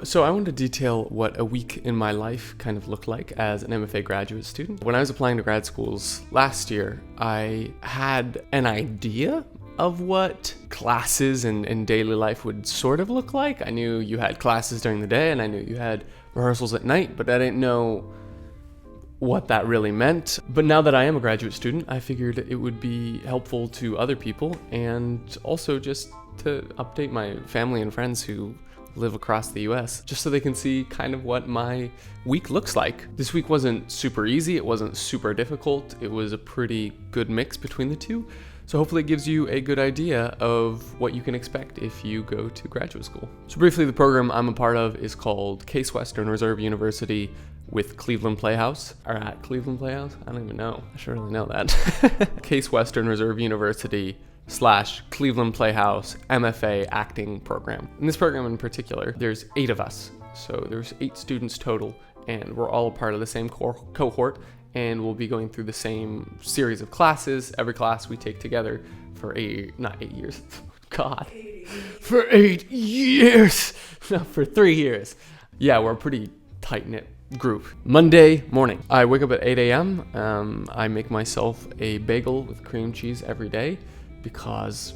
So I want to detail what a week in my life kind of looked like as an MFA graduate student. When I was applying to grad schools last year, I had an idea of what classes and daily life would sort of look like. I knew you had classes during the day and I knew you had rehearsals at night, but I didn't know what that really meant. But now that I am a graduate student, I figured it would be helpful to other people and also just to update my family and friends who live across the US, just so they can see kind of what my week looks like. This week wasn't super easy, it wasn't super difficult, it was a pretty good mix between the two. So hopefully it gives you a good idea of what you can expect if you go to graduate school. So briefly, the program I'm a part of is called Case Western Reserve University with Cleveland Playhouse, or at Cleveland Playhouse? I don't even know, I should really know that. Case Western Reserve University / Cleveland Playhouse MFA Acting Program. In this program in particular, there's 8 of us. So there's 8 students total, and we're all a part of the same cohort, and we'll be going through the same series of classes. Every class we take together for not 8 years, God, for 8 years, no, for 3 years. Yeah, we're a pretty tight-knit group. Monday morning, I wake up at 8 a.m. I make myself a bagel with cream cheese every day, because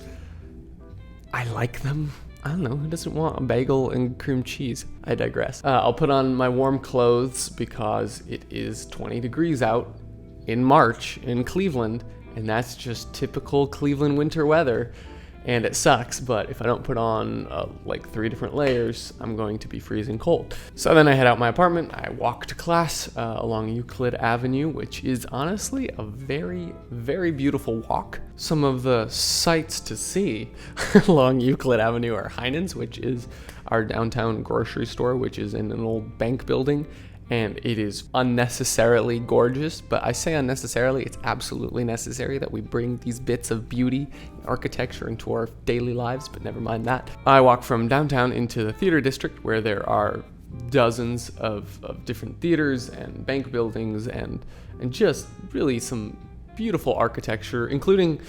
I like them. I don't know, who doesn't want a bagel and cream cheese? I digress. I'll put on my warm clothes because it is 20 degrees out in March in Cleveland, and that's just typical Cleveland winter weather. And it sucks, but if I don't put on like 3 different layers, I'm going to be freezing cold. So then I head out my apartment, I walk to class along Euclid Avenue, which is honestly a very, very beautiful walk. Some of the sights to see along Euclid Avenue are Heinen's, which is our downtown grocery store, which is in an old bank building. And it is unnecessarily gorgeous, but I say unnecessarily, it's absolutely necessary that we bring these bits of beauty and architecture into our daily lives, but never mind that. I walk from downtown into the theater district, where there are dozens of different theaters and bank buildings and just really some beautiful architecture, including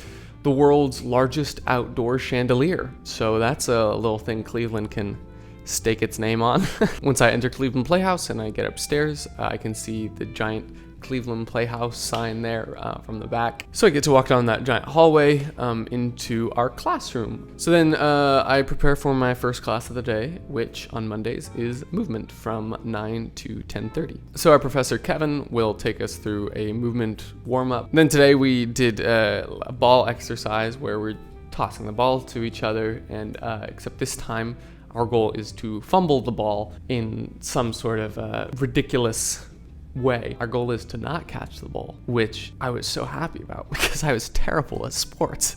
the world's largest outdoor chandelier. So that's a little thing Cleveland can stake its name on. Once I enter Cleveland Playhouse and I get upstairs, I can see the giant Cleveland Playhouse sign there from the back. So I get to walk down that giant hallway into our classroom. So then I prepare for my first class of the day, which on Mondays is movement from 9 to 10:30. So our professor Gavin will take us through a movement warm-up. Then today we did a ball exercise where we're tossing the ball to each other, and except this time our goal is to fumble the ball in some sort of ridiculous way. Our goal is to not catch the ball, which I was so happy about because I was terrible at sports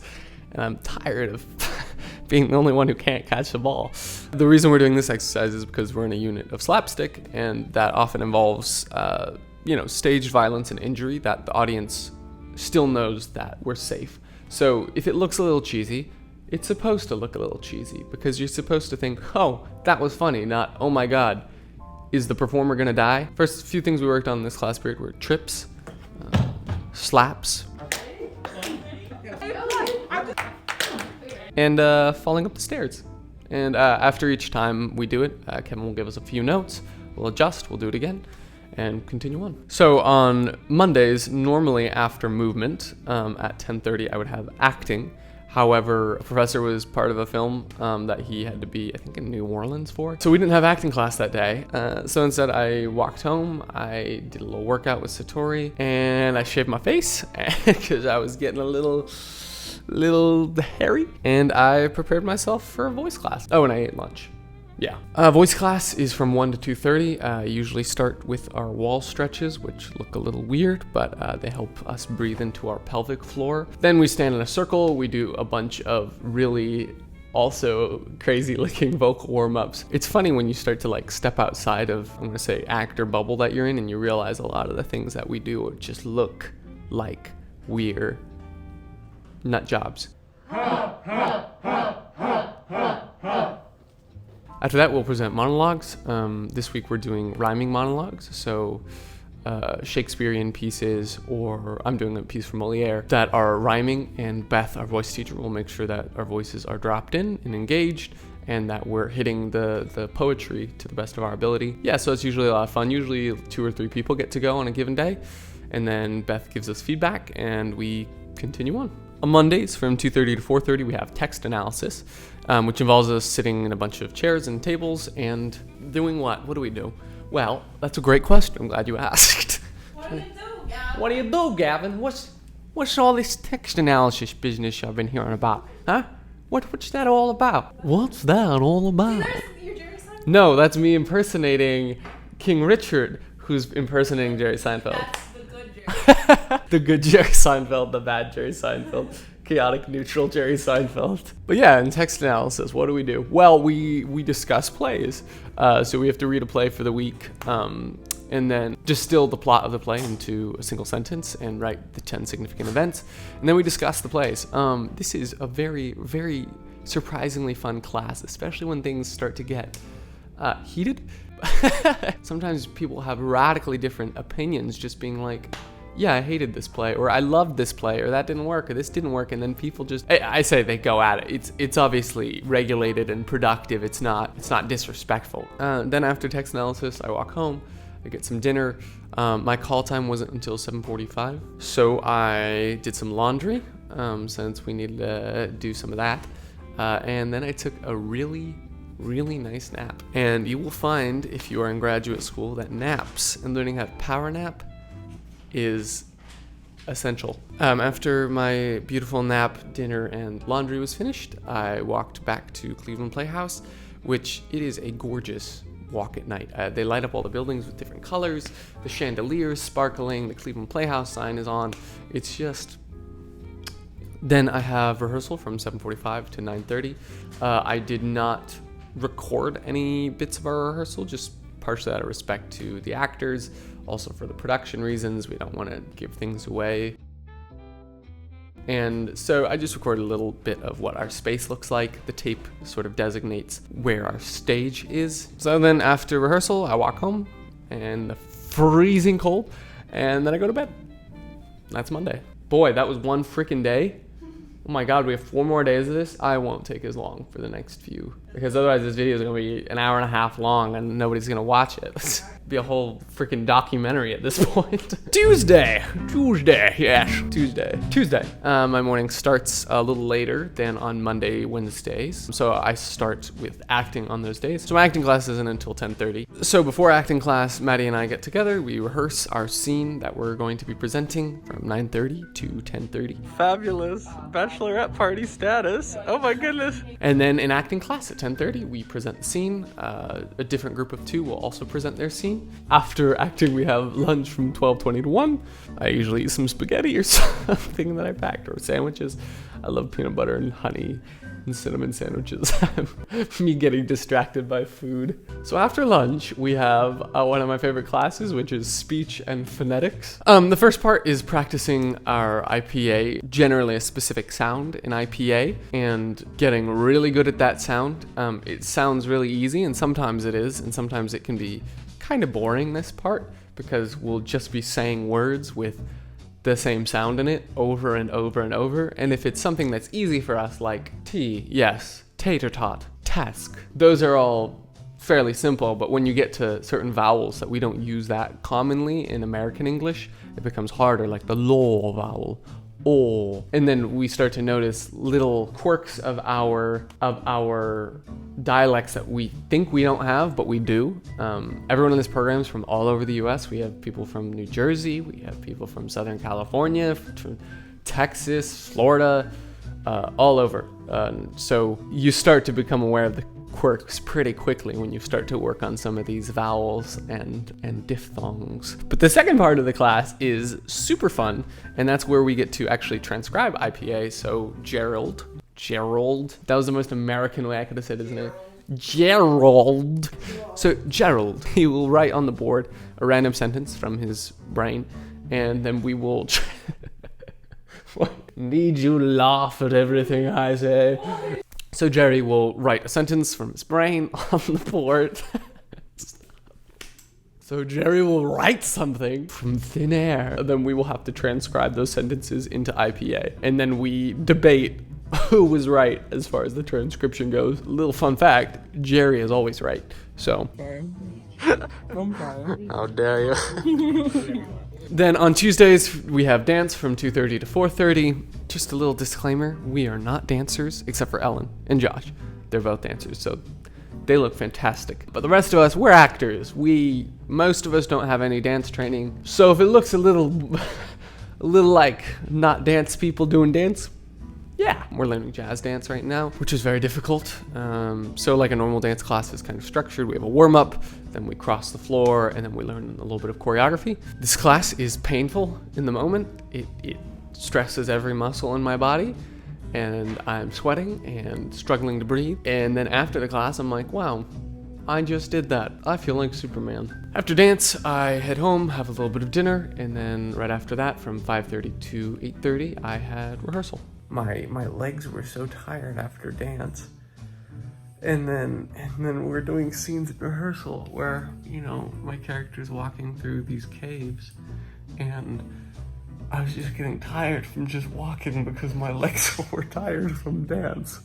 and I'm tired of being the only one who can't catch the ball. The reason we're doing this exercise is because we're in a unit of slapstick, and that often involves staged violence and injury that the audience still knows that we're safe. So if it looks a little cheesy, it's supposed to look a little cheesy because you're supposed to think, oh, that was funny, not, oh my God, is the performer gonna die? First few things we worked on in this class period were trips, slaps, and falling up the stairs. And after each time we do it, Kevin will give us a few notes, we'll adjust, we'll do it again, and continue on. So on Mondays, normally after movement, at 10:30, I would have acting. However, a professor was part of a film that he had to be, I think, in New Orleans for. So we didn't have acting class that day. So instead I walked home, I did a little workout with Satori, and I shaved my face because I was getting a little hairy. And I prepared myself for a voice class. Oh, and I ate lunch. Yeah. Voice class is from 1 to 2:30. I usually start with our wall stretches, which look a little weird, but they help us breathe into our pelvic floor. Then we stand in a circle. We do a bunch of really also crazy looking vocal warm-ups. It's funny when you start to step outside of, I'm gonna say, actor bubble that you're in, and you realize a lot of the things that we do just look like we're nut jobs. After that, we'll present monologues. This week we're doing rhyming monologues. So Shakespearean pieces, or I'm doing a piece from Moliere that are rhyming, and Beth, our voice teacher, will make sure that our voices are dropped in and engaged, and that we're hitting the poetry to the best of our ability. Yeah, so it's usually a lot of fun. Usually 2 or 3 people get to go on a given day, and then Beth gives us feedback, and we continue on. On Mondays from 2:30 to 4:30, we have text analysis, which involves us sitting in a bunch of chairs and tables and doing what? What do we do? Well, that's a great question. I'm glad you asked. What do you do, Gavin? What do you do, Gavin? What's all this text analysis business I've been hearing about? Huh? What's that all about? What's that all about? See, there's your Jerry Seinfeld. No, that's me impersonating King Richard, who's impersonating Jerry Seinfeld. That's the good Jerry. The good Jerry Seinfeld, the bad Jerry Seinfeld, chaotic neutral Jerry Seinfeld. But yeah, in text analysis, what do? Well, we discuss plays. So we have to read a play for the week, and then distill the plot of the play into a single sentence and write the 10 significant events. And then we discuss the plays. This is a very, very surprisingly fun class, especially when things start to get heated. Sometimes people have radically different opinions, just being like, yeah, I hated this play, or I loved this play, or that didn't work, or this didn't work, and then people just, I say they go at it. It's obviously regulated and productive. It's not disrespectful. Then after text analysis, I walk home, I get some dinner. My call time wasn't until 7:45, so I did some laundry, since we needed to do some of that, and then I took a really nice nap. And you will find, if you are in graduate school, that naps and learning how to power nap is essential. After my beautiful nap, dinner, and laundry was finished, I walked back to Cleveland Playhouse, which it is a gorgeous walk at night. They light up all the buildings with different colors, the chandeliers sparkling, the Cleveland Playhouse sign is on. It's just... Then I have rehearsal from 7:45 to 9:30. I did not record any bits of our rehearsal, just partially out of respect to the actors, also for the production reasons. We don't want to give things away. And so I just recorded a little bit of what our space looks like. The tape sort of designates where our stage is. So then after rehearsal, I walk home and the freezing cold, and then I go to bed. That's Monday. Boy, that was one freaking day. Oh my God, we have 4 more days of this. I won't take as long for the next few, because otherwise this video is gonna be an hour and a half long and nobody's gonna watch it. It's be a whole freaking documentary at this point. Tuesday, yes, Tuesday. My morning starts a little later than on Monday, Wednesdays. So I start with acting on those days. So my acting class isn't until 10:30. So before acting class, Maddie and I get together, we rehearse our scene that we're going to be presenting from 9:30 to 10:30. Fabulous bachelorette party status. Oh my goodness. And then in acting class at 10:30, we present the scene. A different group of 2 will also present their scene. After acting, we have lunch from 12:20 to 1. I usually eat some spaghetti or something that I packed, or sandwiches. I love peanut butter and honey and cinnamon sandwiches. Me getting distracted by food. So after lunch, we have one of my favorite classes, which is speech and phonetics. The first part is practicing our IPA, generally a specific sound in IPA, and getting really good at that sound. It sounds really easy, and sometimes it is, and sometimes it can be kind of boring, this part, because we'll just be saying words with the same sound in it over and over and over. And if it's something that's easy for us, like tea, yes, tater tot, task, those are all fairly simple. But when you get to certain vowels that we don't use that commonly in American English, it becomes harder, like the law vowel, oh. And then we start to notice little quirks of our dialects that we think we don't have, but we do. Everyone in this program is from all over the US. We have people from New Jersey, we have people from Southern California, from Texas, Florida, all over. So you start to become aware of the quirks pretty quickly when you start to work on some of these vowels and diphthongs. But the second part of the class is super fun, and that's where we get to actually transcribe IPA. So Gerald, that was the most American way I could have said his name. Gerald. So Gerald, he will write on the board a random sentence from his brain, and then we will need you laugh at everything I say. So Jerry will write a sentence from his brain on the board. So Jerry will write something from thin air, and then we will have to transcribe those sentences into IPA. And then we debate who was right as far as the transcription goes. Little fun fact, Jerry is always right. So, how dare you? Then on Tuesdays, we have dance from 2:30 to 4:30. Just a little disclaimer, we are not dancers, except for Ellen and Josh. They're both dancers, so they look fantastic. But the rest of us, we're actors. Most of us don't have any dance training. So if it looks a little like not dance people doing dance, yeah, we're learning jazz dance right now, which is very difficult. So like a normal dance class is kind of structured. We have a warm-up, then we cross the floor, and then we learn a little bit of choreography. This class is painful in the moment. It stresses every muscle in my body, and I'm sweating and struggling to breathe. And then after the class, I'm like, wow, I just did that. I feel like Superman. After dance, I head home, have a little bit of dinner, and then right after that, from 5:30 to 8:30, I had rehearsal. My legs were so tired after dance. And then we're doing scenes at rehearsal where, my character's walking through these caves, and I was just getting tired from just walking because my legs were tired from dance.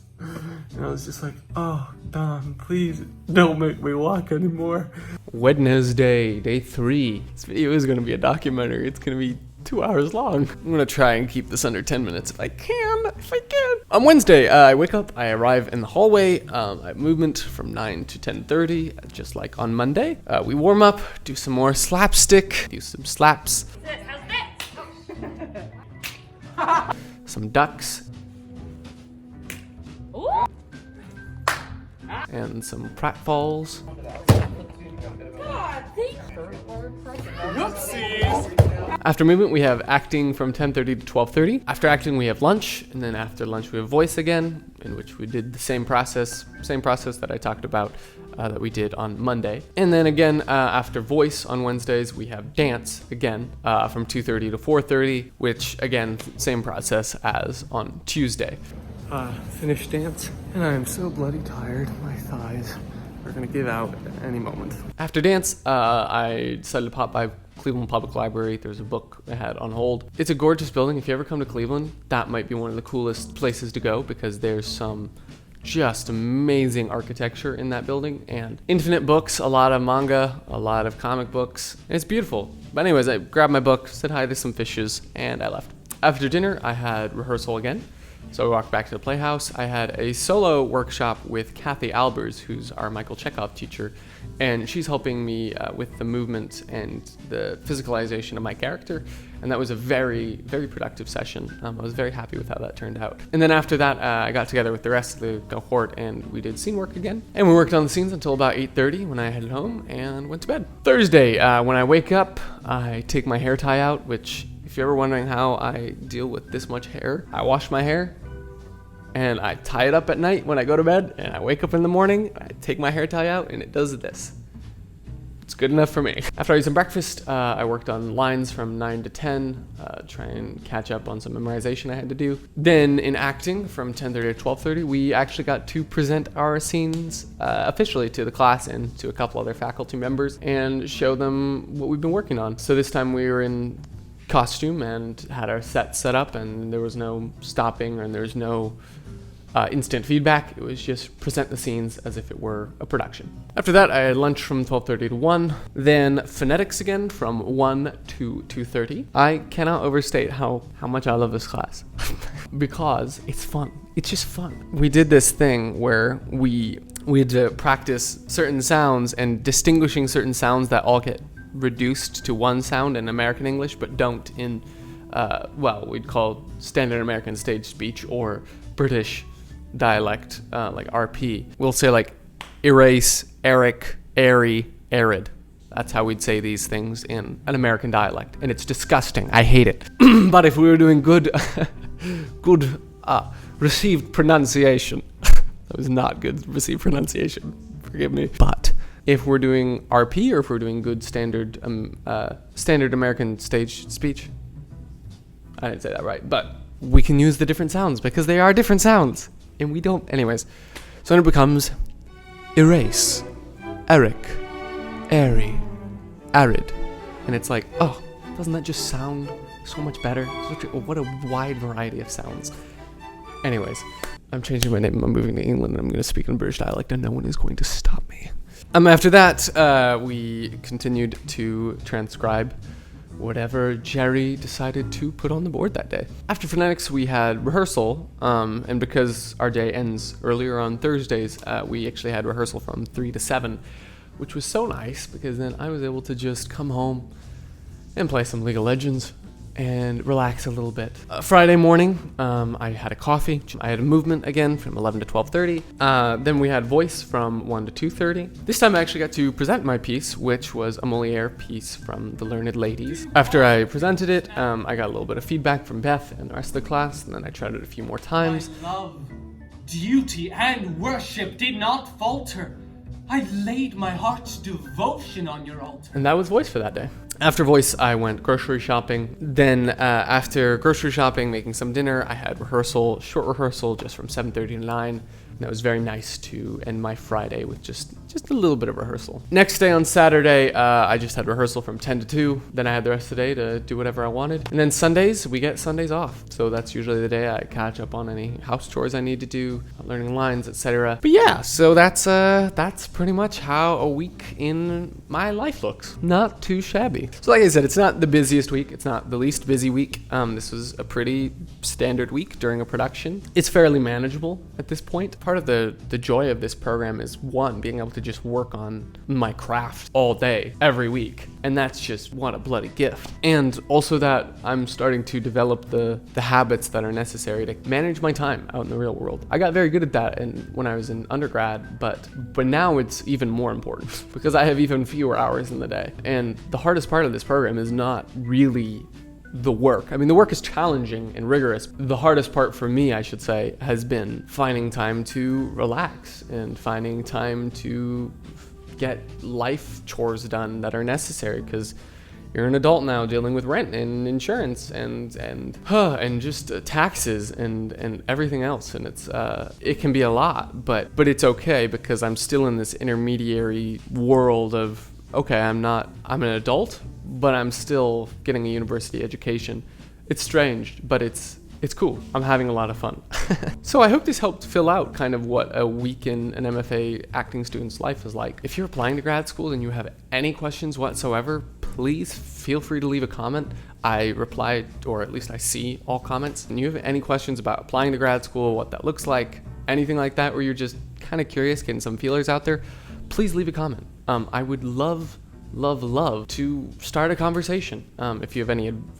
And I was just like, oh, Don, please don't make me walk anymore. Wednesday, day 3. This video is going to be a documentary. It's going to be 2 hours long. I'm going to try and keep this under 10 minutes if I can. On Wednesday, I wake up, I arrive in the hallway. I have movement from 9 to 10:30, just like on Monday. We warm up, do some more slapstick, do some slaps. Some ducks. And some pratfalls. After movement, we have acting from 10:30 to 12:30. After acting, we have lunch, and then after lunch, we have voice again, in which we did the same process that I talked about that we did on Monday. And then again, after voice on Wednesdays, we have dance again from 2:30 to 4:30, which again, same process as on Tuesday. Finished dance, and I am so bloody tired. My thighs are gonna give out at any moment. After dance, I decided to pop by Cleveland Public Library. There's a book I had on hold. It's a gorgeous building. If you ever come to Cleveland, that might be one of the coolest places to go because there's some just amazing architecture in that building and infinite books, a lot of manga, a lot of comic books. And it's beautiful. But anyways, I grabbed my book, said hi to some fishes, and I left. After dinner, I had rehearsal again. So I walked back to the Playhouse. I had a solo workshop with Kathy Albers, who's our Michael Chekhov teacher, and she's helping me with the movement and the physicalization of my character, and that was a very, very productive session. I was very happy with how that turned out. And then after that, I got together with the rest of the cohort, and we did scene work again, and we worked on the scenes until about 8:30 when I headed home and went to bed. Thursday, when I wake up, I take my hair tie out, which, if you're ever wondering how I deal with this much hair, I wash my hair, and I tie it up at night when I go to bed, and I wake up in the morning, I take my hair tie out, and it does this. It's good enough for me. After I ate some breakfast, I worked on lines from 9 to 10, try and catch up on some memorization I had to do. Then in acting, from 10:30 to 12:30, we actually got to present our scenes officially to the class and to a couple other faculty members and show them what we've been working on. So this time we were in costume and had our set up, and there was no stopping and there was no instant feedback. It was just present the scenes as if it were a production. After that, I had lunch from 12:30 to 1, then phonetics again from 1 to 2:30. I cannot overstate how much I love this class because it's fun. It's just fun. We did this thing where we had to practice certain sounds and distinguishing certain sounds that all get reduced to one sound in American English but don't in we'd call standard American stage speech or British dialect, like RP. We'll say like erase, Eric, airy, arid. That's how we'd say these things in an American dialect, and it's disgusting. I hate it. But if we were doing good received pronunciation, that was not good received pronunciation, forgive me. But if we're doing RP, or if we're doing good standard American stage speech, I didn't say that right, but we can use the different sounds because they are different sounds, and we don't. Anyways, so then it becomes erase, Eric, airy, arid. And it's like, oh, doesn't that just sound so much better? What a wide variety of sounds. Anyways, I'm changing my name. I'm moving to England, and I'm going to speak in British dialect, and no one is going to stop me. After that, we continued to transcribe whatever Jerry decided to put on the board that day. After phonetics, we had rehearsal, and because our day ends earlier on Thursdays, we actually had rehearsal from 3 to 7, which was so nice because then I was able to just come home and play some League of Legends and relax a little bit. Friday morning, I had a coffee. I had a movement again from 11 to 12:30. Then we had voice from 1 to 2:30. This time I actually got to present my piece, which was a Moliere piece from The Learned Ladies. After I presented it, I got a little bit of feedback from Beth and the rest of the class, and then I tried it a few more times. My love, duty, and worship did not falter. I laid my heart's devotion on your altar. And that was voice for that day. After voice, I went grocery shopping. Then after grocery shopping, making some dinner, I had rehearsal, short rehearsal, just from 7:30 to 9. And that was very nice to end my Friday with just a little bit of rehearsal. Next day on Saturday, I just had rehearsal from 10 to 2. Then I had the rest of the day to do whatever I wanted. And then Sundays, we get Sundays off. So that's usually the day I catch up on any house chores I need to do, learning lines, etc. But yeah, so that's pretty much how a week in my life looks. Not too shabby. So like I said, it's not the busiest week. It's not the least busy week. This was a pretty standard week during a production. It's fairly manageable at this point. Part of the joy of this program is, one, being able to just work on my craft all day, every week. And that's just, what a bloody gift. And also that I'm starting to develop the habits that are necessary to manage my time out in the real world. I got very good at that when I was in undergrad, but now it's even more important because I have even fewer hours in the day. And the hardest part of this program is not really the work. I mean, the work is challenging and rigorous. The hardest part for me, I should say, has been finding time to relax and finding time to get life chores done that are necessary, because you're an adult now dealing with rent and insurance and just taxes and everything else, and it can be a lot, but it's okay because I'm still in this intermediary world of, okay, I'm an adult, but I'm still getting a university education. It's strange, but it's cool. I'm having a lot of fun. So I hope this helped fill out kind of what a week in an MFA acting student's life is like. If you're applying to grad school and you have any questions whatsoever, please feel free to leave a comment. I reply, or at least I see all comments. And you have any questions about applying to grad school, what that looks like, anything like that, or you're just kind of curious, getting some feelers out there, please leave a comment. I would love to start a conversation. If you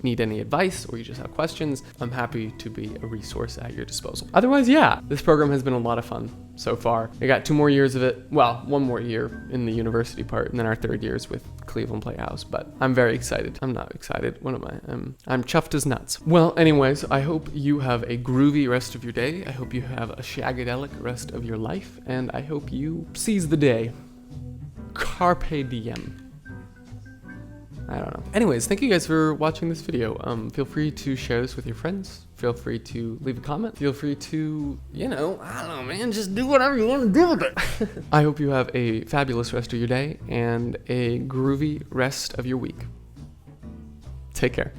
need any advice or you just have questions, I'm happy to be a resource at your disposal. Otherwise, yeah, this program has been a lot of fun so far. I got 2 more years of it. Well, 1 more year in the university part, and then our 3rd years with Cleveland Playhouse, but I'm very excited. I'm not excited. What am I? I'm chuffed as nuts. Well, anyways, I hope you have a groovy rest of your day. I hope you have a shagadelic rest of your life, and I hope you seize the day. Carpe diem. I don't know. Anyways, thank you guys for watching this video. Feel free to share this with your friends. Feel free to leave a comment. Feel free to, I don't know, man, just do whatever you want to do with it. I hope you have a fabulous rest of your day and a groovy rest of your week. Take care.